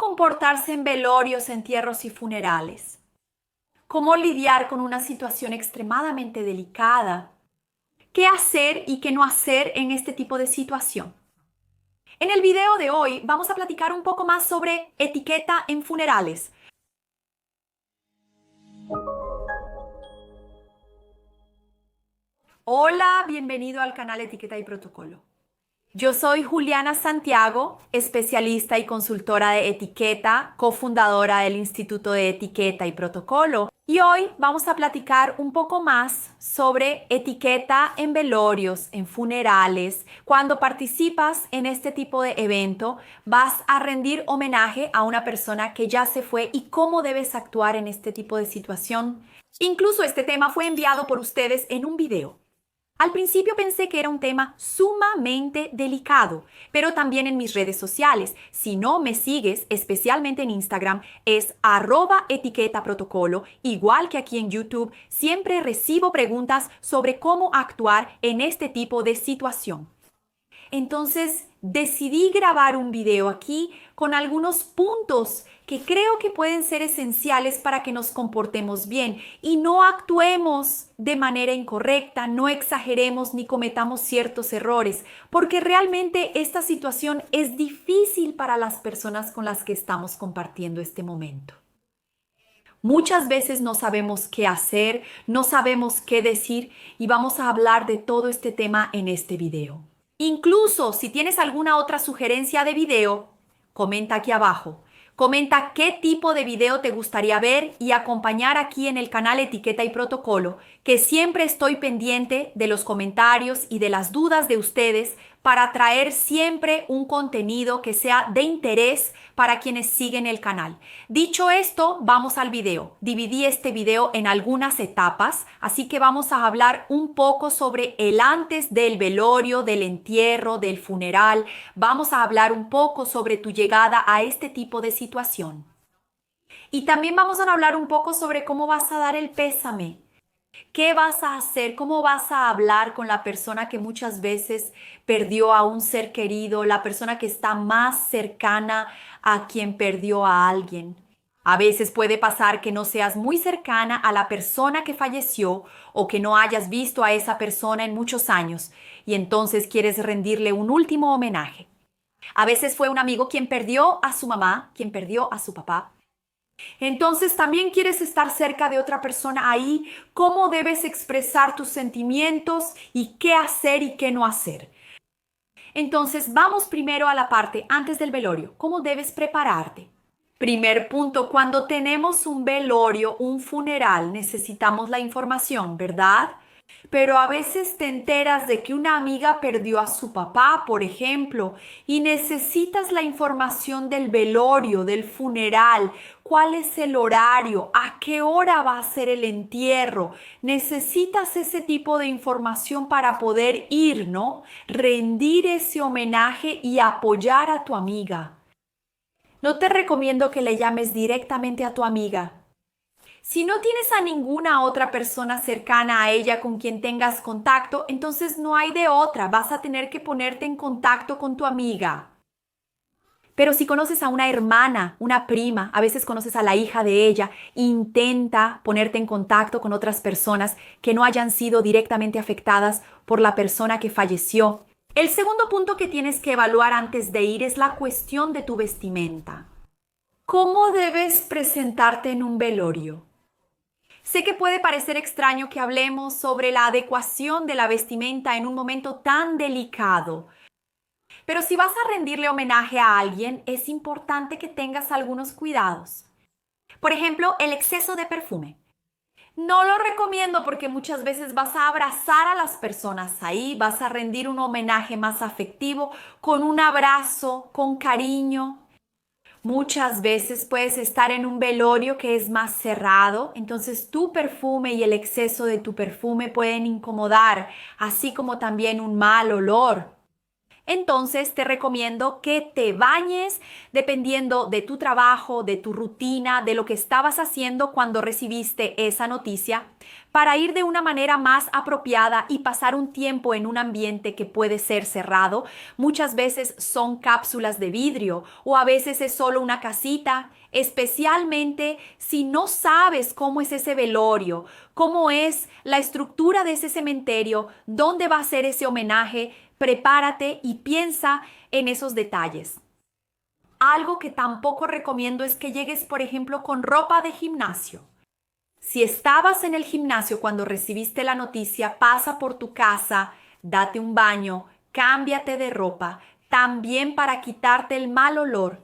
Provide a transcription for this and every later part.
comportarse en velorios, entierros y funerales? ¿Cómo lidiar con una situación extremadamente delicada? ¿Qué hacer y qué no hacer en este tipo de situación? En el video de hoy vamos a platicar un poco más sobre etiqueta en funerales. Hola, bienvenido al canal Etiqueta y Protocolo. Yo soy Juliana Santiago, especialista y consultora de etiqueta, cofundadora del Instituto de Etiqueta y Protocolo. Y hoy vamos a platicar un poco más sobre etiqueta en velorios, en funerales. Cuando participas en este tipo de evento, vas a rendir homenaje a una persona que ya se fue y cómo debes actuar en este tipo de situación. Incluso este tema fue enviado por ustedes en un video. Al principio pensé que era un tema sumamente delicado, pero también en mis redes sociales. Si no me sigues, especialmente en Instagram, es @etiquetaprotocolo, igual que aquí en YouTube, siempre recibo preguntas sobre cómo actuar en este tipo de situación. Entonces decidí grabar un video aquí con algunos puntos que creo que pueden ser esenciales para que nos comportemos bien y no actuemos de manera incorrecta, no exageremos ni cometamos ciertos errores, porque realmente esta situación es difícil para las personas con las que estamos compartiendo este momento. Muchas veces no sabemos qué hacer, no sabemos qué decir y vamos a hablar de todo este tema en este video. Incluso si tienes alguna otra sugerencia de video, comenta aquí abajo. Comenta qué tipo de video te gustaría ver y acompañar aquí en el canal Etiqueta y Protocolo, que siempre estoy pendiente de los comentarios y de las dudas de ustedes para traer siempre un contenido que sea de interés para quienes siguen el canal. Dicho esto, vamos al video. Dividí este video en algunas etapas, así que vamos a hablar un poco sobre el antes del velorio, del entierro, del funeral. Vamos a hablar un poco sobre tu llegada a este tipo de situación. Y también vamos a hablar un poco sobre cómo vas a dar el pésame. ¿Qué vas a hacer? ¿Cómo vas a hablar con la persona que muchas veces perdió a un ser querido, la persona que está más cercana a quien perdió a alguien? A veces puede pasar que no seas muy cercana a la persona que falleció o que no hayas visto a esa persona en muchos años y entonces quieres rendirle un último homenaje. A veces fue un amigo quien perdió a su mamá, quien perdió a su papá. Entonces también quieres estar cerca de otra persona ahí, cómo debes expresar tus sentimientos y qué hacer y qué no hacer. Entonces vamos primero a la parte antes del velorio, cómo debes prepararte. Primer punto, cuando tenemos un velorio, un funeral, necesitamos la información, ¿verdad? Pero a veces te enteras de que una amiga perdió a su papá, por ejemplo, y necesitas la información del velorio, del funeral, cuál es el horario, a qué hora va a ser el entierro. Necesitas ese tipo de información para poder ir, ¿no? Rendir ese homenaje y apoyar a tu amiga. No te recomiendo que le llames directamente a tu amiga. Si no tienes a ninguna otra persona cercana a ella con quien tengas contacto, entonces no hay de otra, vas a tener que ponerte en contacto con tu amiga. Pero si conoces a una hermana, una prima, a veces conoces a la hija de ella, intenta ponerte en contacto con otras personas que no hayan sido directamente afectadas por la persona que falleció. El segundo punto que tienes que evaluar antes de ir es la cuestión de tu vestimenta. ¿Cómo debes presentarte en un velorio? Sé que puede parecer extraño que hablemos sobre la adecuación de la vestimenta en un momento tan delicado, pero si vas a rendirle homenaje a alguien, es importante que tengas algunos cuidados. Por ejemplo, el exceso de perfume. No lo recomiendo porque muchas veces vas a abrazar a las personas ahí, vas a rendir un homenaje más afectivo, con un abrazo, con cariño. Muchas veces puedes estar en un velorio que es más cerrado, entonces tu perfume y el exceso de tu perfume pueden incomodar, así como también un mal olor. Entonces te recomiendo que te bañes dependiendo de tu trabajo, de tu rutina, de lo que estabas haciendo cuando recibiste esa noticia, para ir de una manera más apropiada y pasar un tiempo en un ambiente que puede ser cerrado. Muchas veces son cápsulas de vidrio o a veces es solo una casita, especialmente si no sabes cómo es ese velorio, cómo es la estructura de ese cementerio, dónde va a ser ese homenaje. Prepárate y piensa en esos detalles. Algo que tampoco recomiendo es que llegues, por ejemplo, con ropa de gimnasio. Si estabas en el gimnasio cuando recibiste la noticia, pasa por tu casa, date un baño, cámbiate de ropa, también para quitarte el mal olor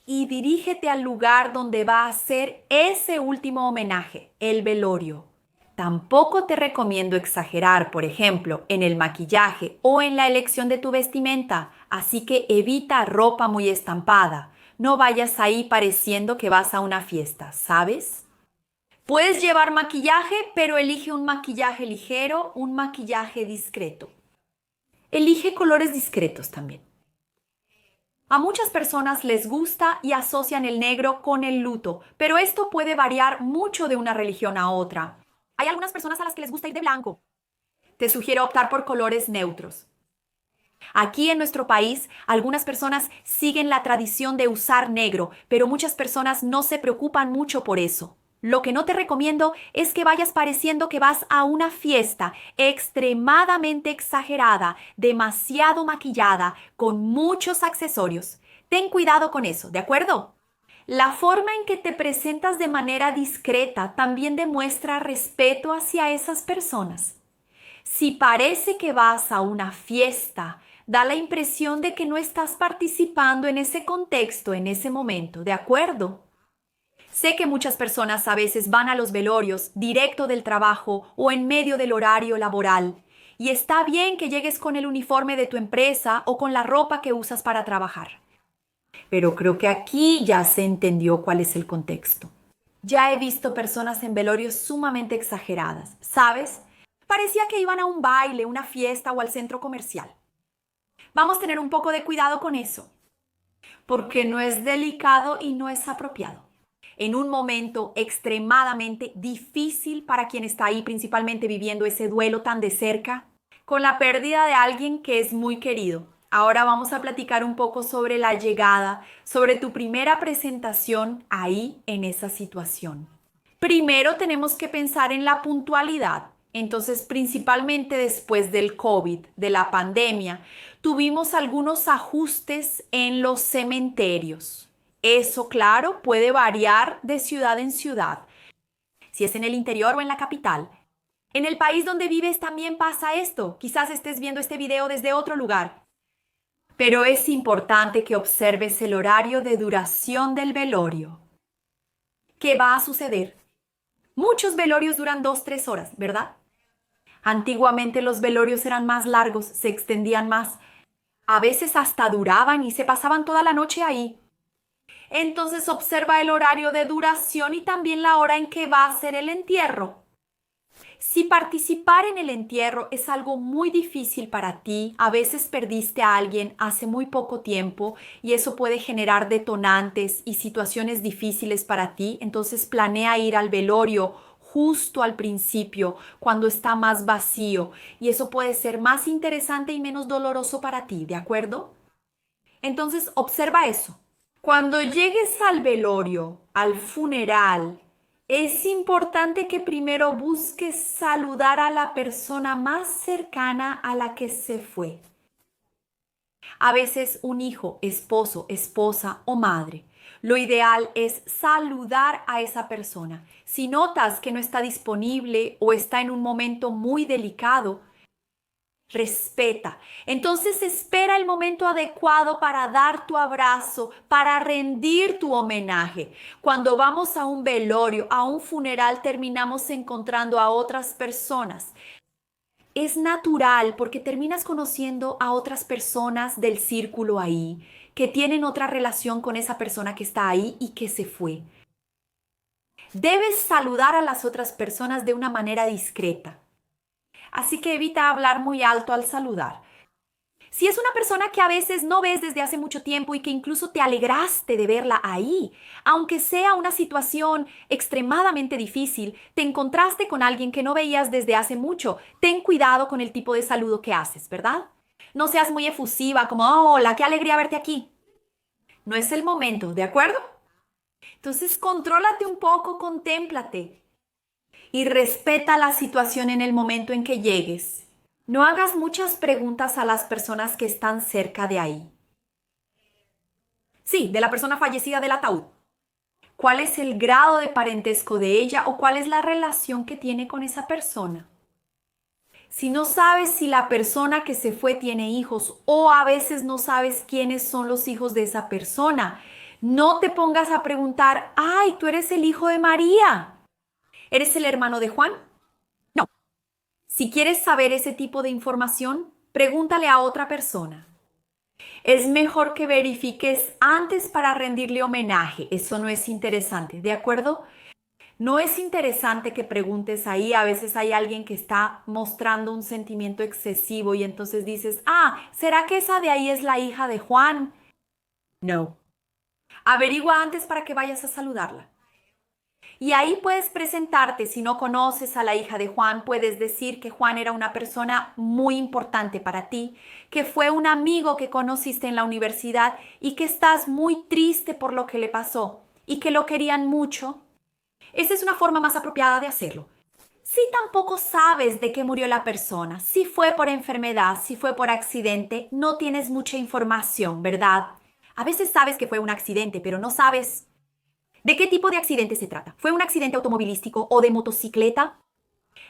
y dirígete al lugar donde va a ser ese último homenaje, el velorio. Tampoco te recomiendo exagerar, por ejemplo, en el maquillaje o en la elección de tu vestimenta, así que evita ropa muy estampada. No vayas ahí pareciendo que vas a una fiesta, ¿sabes? Puedes llevar maquillaje, pero elige un maquillaje ligero, un maquillaje discreto. Elige colores discretos también. A muchas personas les gusta y asocian el negro con el luto, pero esto puede variar mucho de una religión a otra. Hay algunas personas a las que les gusta ir de blanco. Te sugiero optar por colores neutros. Aquí en nuestro país, algunas personas siguen la tradición de usar negro, pero muchas personas no se preocupan mucho por eso. Lo que no te recomiendo es que vayas pareciendo que vas a una fiesta extremadamente exagerada, demasiado maquillada, con muchos accesorios. Ten cuidado con eso, ¿de acuerdo? La forma en que te presentas de manera discreta también demuestra respeto hacia esas personas. Si parece que vas a una fiesta, da la impresión de que no estás participando en ese contexto, en ese momento, ¿de acuerdo? Sé que muchas personas a veces van a los velorios directo del trabajo o en medio del horario laboral, y está bien que llegues con el uniforme de tu empresa o con la ropa que usas para trabajar. Pero creo que aquí ya se entendió cuál es el contexto. Ya he visto personas en velorios sumamente exageradas, ¿sabes? Parecía que iban a un baile, una fiesta o al centro comercial. Vamos a tener un poco de cuidado con eso, porque no es delicado y no es apropiado. En un momento extremadamente difícil para quien está ahí, principalmente viviendo ese duelo tan de cerca, con la pérdida de alguien que es muy querido. Ahora vamos a platicar un poco sobre la llegada, sobre tu primera presentación ahí en esa situación. Primero tenemos que pensar en la puntualidad. Entonces, principalmente después del COVID, de la pandemia, tuvimos algunos ajustes en los cementerios. Eso, claro, puede variar de ciudad en ciudad, si es en el interior o en la capital. En el país donde vives también pasa esto. Quizás estés viendo este video desde otro lugar. Pero es importante que observes el horario de duración del velorio. ¿Qué va a suceder? Muchos velorios duran 2, 3 horas, ¿verdad? Antiguamente los velorios eran más largos, se extendían más. A veces hasta duraban y se pasaban toda la noche ahí. Entonces observa el horario de duración y también la hora en que va a ser el entierro. Si participar en el entierro es algo muy difícil para ti, a veces perdiste a alguien hace muy poco tiempo y eso puede generar detonantes y situaciones difíciles para ti, entonces planea ir al velorio justo al principio, cuando está más vacío, y eso puede ser más interesante y menos doloroso para ti, ¿de acuerdo? Entonces observa eso. Cuando llegues al velorio, al funeral, es importante que primero busques saludar a la persona más cercana a la que se fue. A veces un hijo, esposo, esposa o madre. Lo ideal es saludar a esa persona. Si notas que no está disponible o está en un momento muy delicado, respeta. Entonces espera el momento adecuado para dar tu abrazo, para rendir tu homenaje. Cuando vamos a un velorio, a un funeral, terminamos encontrando a otras personas. Es natural porque terminas conociendo a otras personas del círculo ahí, que tienen otra relación con esa persona que está ahí y que se fue. Debes saludar a las otras personas de una manera discreta. Así que evita hablar muy alto al saludar. Si es una persona que a veces no ves desde hace mucho tiempo y que incluso te alegraste de verla ahí, aunque sea una situación extremadamente difícil, te encontraste con alguien que no veías desde hace mucho, ten cuidado con el tipo de saludo que haces, ¿verdad? No seas muy efusiva como, "Oh, hola, qué alegría verte aquí". No es el momento, ¿de acuerdo? Entonces, contrólate un poco, contémplate y respeta la situación en el momento en que llegues. No hagas muchas preguntas a las personas que están cerca de ahí. Sí, de la persona fallecida del ataúd. ¿Cuál es el grado de parentesco de ella o cuál es la relación que tiene con esa persona? Si no sabes si la persona que se fue tiene hijos o a veces no sabes quiénes son los hijos de esa persona, no te pongas a preguntar, ay, tú eres el hijo de María. ¿Eres el hermano de Juan? No. Si quieres saber ese tipo de información, pregúntale a otra persona. Es mejor que verifiques antes para rendirle homenaje. Eso no es interesante, ¿de acuerdo? No es interesante que preguntes ahí. A veces hay alguien que está mostrando un sentimiento excesivo y entonces dices, ah, ¿será que esa de ahí es la hija de Juan? No. Averigua antes para que vayas a saludarla. Y ahí puedes presentarte, si no conoces a la hija de Juan, puedes decir que Juan era una persona muy importante para ti, que fue un amigo que conociste en la universidad y que estás muy triste por lo que le pasó y que lo querían mucho. Esa es una forma más apropiada de hacerlo. Si tampoco sabes de qué murió la persona, si fue por enfermedad, si fue por accidente, no tienes mucha información, ¿verdad? A veces sabes que fue un accidente, pero no sabes ¿de qué tipo de accidente se trata? ¿Fue un accidente automovilístico o de motocicleta?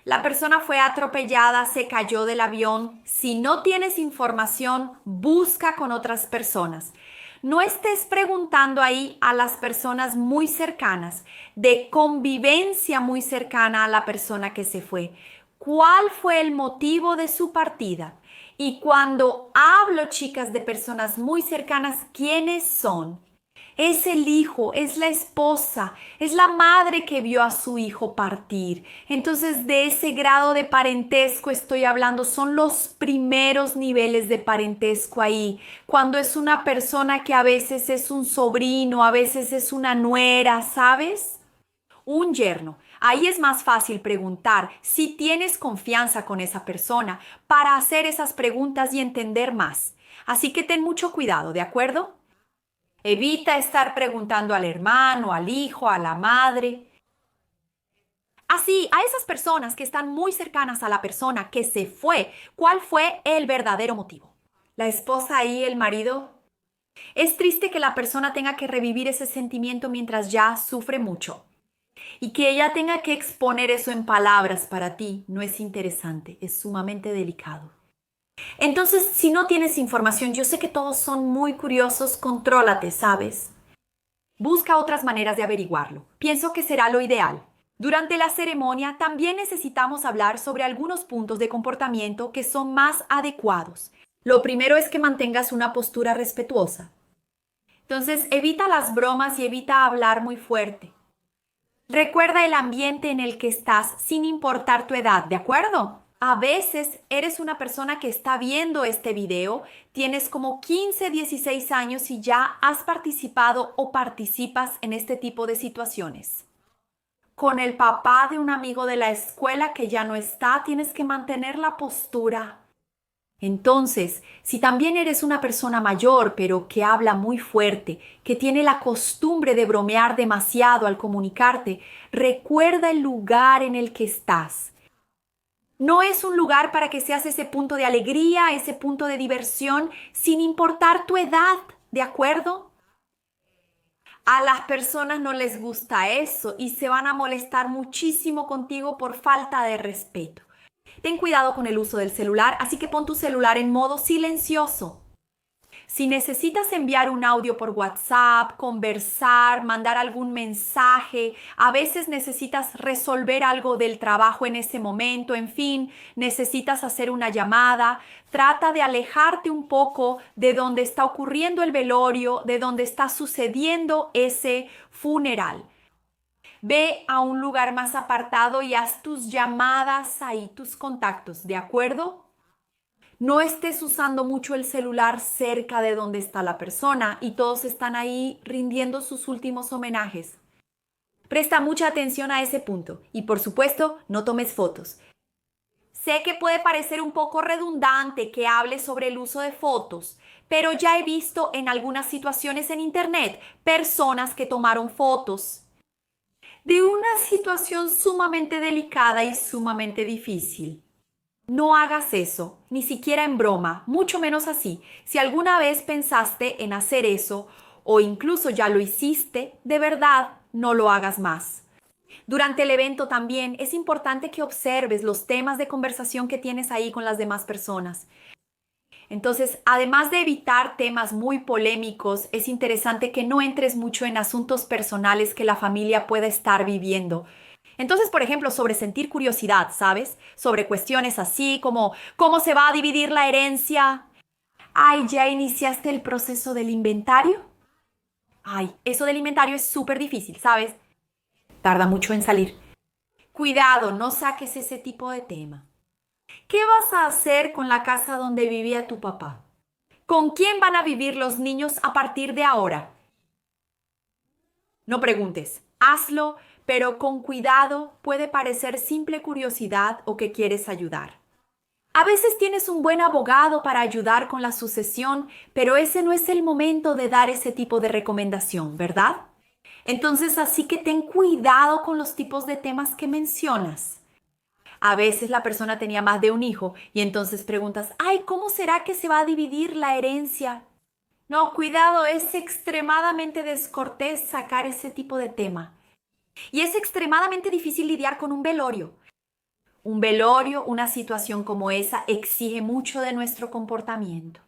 La persona fue atropellada, se cayó del avión. Si no tienes información, busca con otras personas. No estés preguntando ahí a las personas muy cercanas, de convivencia muy cercana a la persona que se fue. ¿Cuál fue el motivo de su partida? Y cuando hablo, chicas, de personas muy cercanas, ¿quiénes son? Es el hijo, es la esposa, es la madre que vio a su hijo partir. Entonces, de ese grado de parentesco estoy hablando, son los primeros niveles de parentesco ahí. Cuando es una persona que a veces es un sobrino, a veces es una nuera, ¿sabes? Un yerno. Ahí es más fácil preguntar si tienes confianza con esa persona para hacer esas preguntas y entender más. Así que ten mucho cuidado, ¿de acuerdo? Evita estar preguntando al hermano, al hijo, a la madre. Así, a esas personas que están muy cercanas a la persona que se fue, ¿cuál fue el verdadero motivo? La esposa y el marido. Es triste que la persona tenga que revivir ese sentimiento mientras ya sufre mucho. Y que ella tenga que exponer eso en palabras para ti no es interesante, es sumamente delicado. Entonces, si no tienes información, yo sé que todos son muy curiosos, contrólate, ¿sabes? Busca otras maneras de averiguarlo. Pienso que será lo ideal. Durante la ceremonia también necesitamos hablar sobre algunos puntos de comportamiento que son más adecuados. Lo primero es que mantengas una postura respetuosa. Entonces, evita las bromas y evita hablar muy fuerte. Recuerda el ambiente en el que estás sin importar tu edad, ¿de acuerdo? A veces eres una persona que está viendo este video, tienes como 15, 16 años y ya has participado o participas en este tipo de situaciones. Con el papá de un amigo de la escuela que ya no está, tienes que mantener la postura. Entonces, si también eres una persona mayor, pero que habla muy fuerte, que tiene la costumbre de bromear demasiado al comunicarte, recuerda el lugar en el que estás. No es un lugar para que seas ese punto de alegría, ese punto de diversión, sin importar tu edad, ¿de acuerdo? A las personas no les gusta eso y se van a molestar muchísimo contigo por falta de respeto. Ten cuidado con el uso del celular, así que pon tu celular en modo silencioso. Si necesitas enviar un audio por WhatsApp, conversar, mandar algún mensaje, a veces necesitas resolver algo del trabajo en ese momento, en fin, necesitas hacer una llamada, trata de alejarte un poco de donde está ocurriendo el velorio, de donde está sucediendo ese funeral. Ve a un lugar más apartado y haz tus llamadas ahí, tus contactos, ¿de acuerdo? No estés usando mucho el celular cerca de donde está la persona y todos están ahí rindiendo sus últimos homenajes. Presta mucha atención a ese punto y, por supuesto, no tomes fotos. Sé que puede parecer un poco redundante que hable sobre el uso de fotos, pero ya he visto en algunas situaciones en internet personas que tomaron fotos de una situación sumamente delicada y sumamente difícil. No hagas eso, ni siquiera en broma, mucho menos así. Si alguna vez pensaste en hacer eso o incluso ya lo hiciste, de verdad no lo hagas más. Durante el evento también es importante que observes los temas de conversación que tienes ahí con las demás personas. Entonces, además de evitar temas muy polémicos, es interesante que no entres mucho en asuntos personales que la familia pueda estar viviendo. Entonces, por ejemplo, sobre sentir curiosidad, ¿sabes? Sobre cuestiones así como ¿cómo se va a dividir la herencia? Ay, ¿ya iniciaste el proceso del inventario? Ay, eso del inventario es súper difícil, ¿sabes? Tarda mucho en salir. Cuidado, no saques ese tipo de tema. ¿Qué vas a hacer con la casa donde vivía tu papá? ¿Con quién van a vivir los niños a partir de ahora? No preguntes, hazlo, pero con cuidado. Puede parecer simple curiosidad o que quieres ayudar. A veces tienes un buen abogado para ayudar con la sucesión, pero ese no es el momento de dar ese tipo de recomendación, ¿verdad? Entonces, así que ten cuidado con los tipos de temas que mencionas. A veces la persona tenía más de un hijo y entonces preguntas, ay, ¿cómo será que se va a dividir la herencia? No, cuidado, es extremadamente descortés sacar ese tipo de tema. Y es extremadamente difícil lidiar con un velorio. Un velorio, una situación como esa, exige mucho de nuestro comportamiento.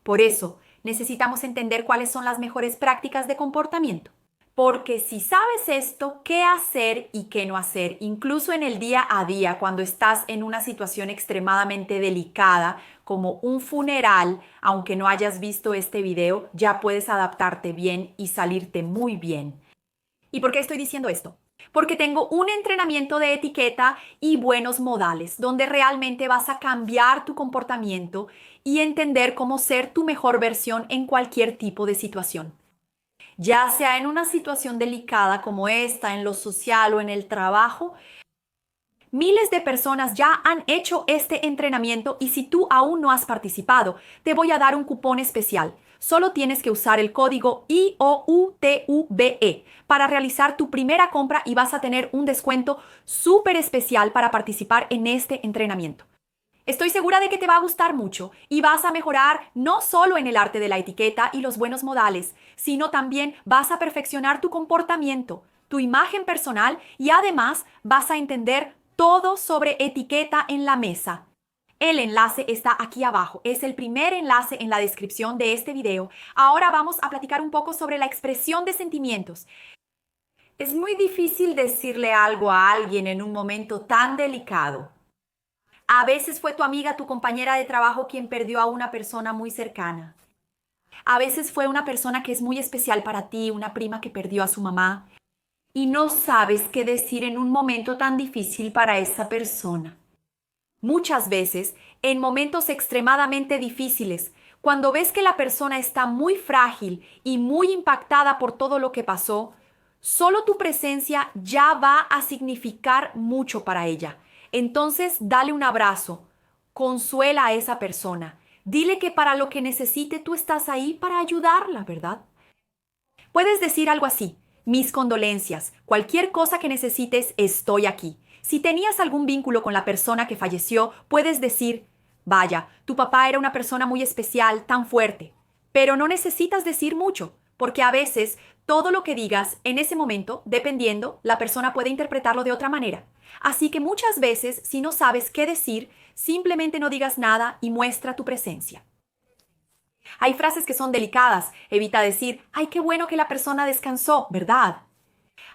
Por eso, necesitamos entender cuáles son las mejores prácticas de comportamiento. Porque si sabes esto, qué hacer y qué no hacer, incluso en el día a día, cuando estás en una situación extremadamente delicada, como un funeral, aunque no hayas visto este video, ya puedes adaptarte bien y salirte muy bien. ¿Y por qué estoy diciendo esto? Porque tengo un entrenamiento de etiqueta y buenos modales, donde realmente vas a cambiar tu comportamiento y entender cómo ser tu mejor versión en cualquier tipo de situación. Ya sea en una situación delicada como esta, en lo social o en el trabajo, miles de personas ya han hecho este entrenamiento y si tú aún no has participado, te voy a dar un cupón especial. Solo tienes que usar el código IOUTUBE para realizar tu primera compra y vas a tener un descuento súper especial para participar en este entrenamiento. Estoy segura de que te va a gustar mucho y vas a mejorar no solo en el arte de la etiqueta y los buenos modales, sino también vas a perfeccionar tu comportamiento, tu imagen personal y además vas a entender todo sobre etiqueta en la mesa. El enlace está aquí abajo, es el primer enlace en la descripción de este video. Ahora vamos a platicar un poco sobre la expresión de sentimientos. Es muy difícil decirle algo a alguien en un momento tan delicado. A veces fue tu amiga, tu compañera de trabajo quien perdió a una persona muy cercana. A veces fue una persona que es muy especial para ti, una prima que perdió a su mamá. Y no sabes qué decir en un momento tan difícil para esa persona. Muchas veces, en momentos extremadamente difíciles, cuando ves que la persona está muy frágil y muy impactada por todo lo que pasó, solo tu presencia ya va a significar mucho para ella. Entonces, dale un abrazo, consuela a esa persona, dile que para lo que necesite tú estás ahí para ayudarla, ¿verdad? Puedes decir algo así, mis condolencias, cualquier cosa que necesites, estoy aquí. Si tenías algún vínculo con la persona que falleció, puedes decir, vaya, tu papá era una persona muy especial, tan fuerte. Pero no necesitas decir mucho, porque a veces todo lo que digas en ese momento, dependiendo, la persona puede interpretarlo de otra manera. Así que muchas veces, si no sabes qué decir, simplemente no digas nada y muestra tu presencia. Hay frases que son delicadas. Evita decir, ay, qué bueno que la persona descansó, ¿verdad?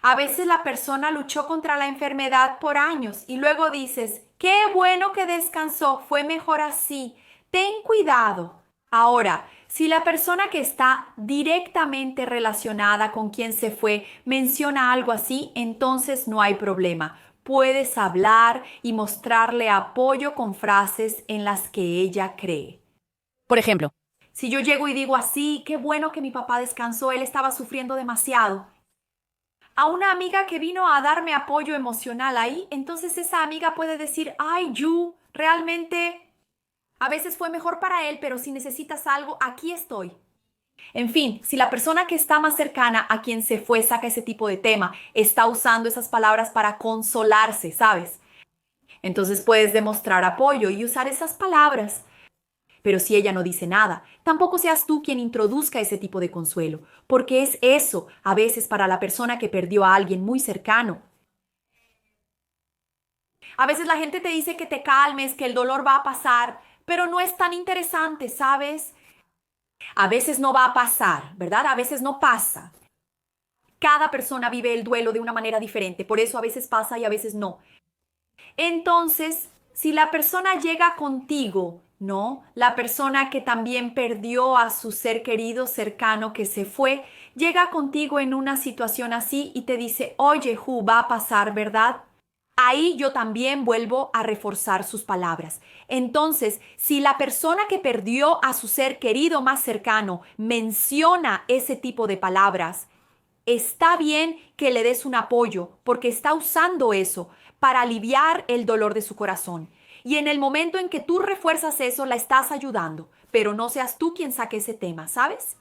A veces la persona luchó contra la enfermedad por años y luego dices, qué bueno que descansó, fue mejor así. Ten cuidado. Ahora, si la persona que está directamente relacionada con quien se fue menciona algo así, entonces no hay problema. puedes hablar y mostrarle apoyo con frases en las que ella cree. Por ejemplo, Si yo llego y digo así, qué bueno que mi papá descansó, él estaba sufriendo demasiado. A una amiga que vino a darme apoyo emocional ahí, entonces esa amiga puede decir, ay, Yu, realmente a veces fue mejor para él, pero si necesitas algo, aquí estoy. En fin, si la persona que está más cercana a quien se fue saca ese tipo de tema, está usando esas palabras para consolarse, ¿sabes? Entonces puedes demostrar apoyo y usar esas palabras. Pero si ella no dice nada, tampoco seas tú quien introduzca ese tipo de consuelo, porque es eso a veces para la persona que perdió a alguien muy cercano. A veces la gente te dice que te calmes, que el dolor va a pasar, pero no es tan interesante, ¿sabes? A veces no va a pasar, ¿verdad? A veces no pasa. Cada persona vive el duelo de una manera diferente, por eso a veces pasa y a veces no. Entonces, si la persona llega contigo, ¿no? La persona que también perdió a su ser querido cercano que se fue, llega contigo en una situación así y te dice, oye, Ju, va a pasar, ¿verdad? Ahí yo también vuelvo a reforzar sus palabras. Entonces, si la persona que perdió a su ser querido más cercano menciona ese tipo de palabras, está bien que le des un apoyo porque está usando eso para aliviar el dolor de su corazón. Y en el momento en que tú refuerzas eso, la estás ayudando, pero no seas tú quien saque ese tema, ¿sabes?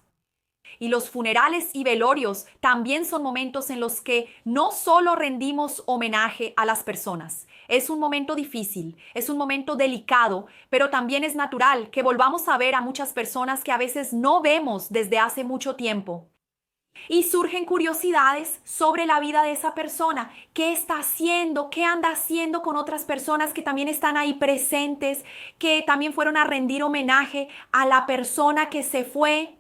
Y los funerales y velorios también son momentos en los que no solo rendimos homenaje a las personas. Es un momento difícil, es un momento delicado, pero también es natural que volvamos a ver a muchas personas que a veces no vemos desde hace mucho tiempo. Y surgen curiosidades sobre la vida de esa persona. ¿Qué está haciendo? ¿Qué anda haciendo con otras personas que también están ahí presentes? Que también fueron a rendir homenaje a la persona que se fue.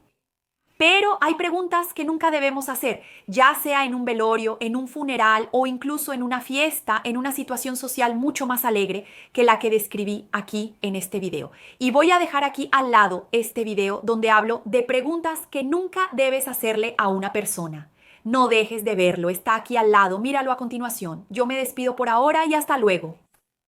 Pero hay preguntas que nunca debemos hacer, ya sea en un velorio, en un funeral o incluso en una fiesta, en una situación social mucho más alegre que la que describí aquí en este video. Y voy a dejar aquí al lado este video donde hablo de preguntas que nunca debes hacerle a una persona. No dejes de verlo, está aquí al lado, míralo a continuación. Yo me despido por ahora y hasta luego.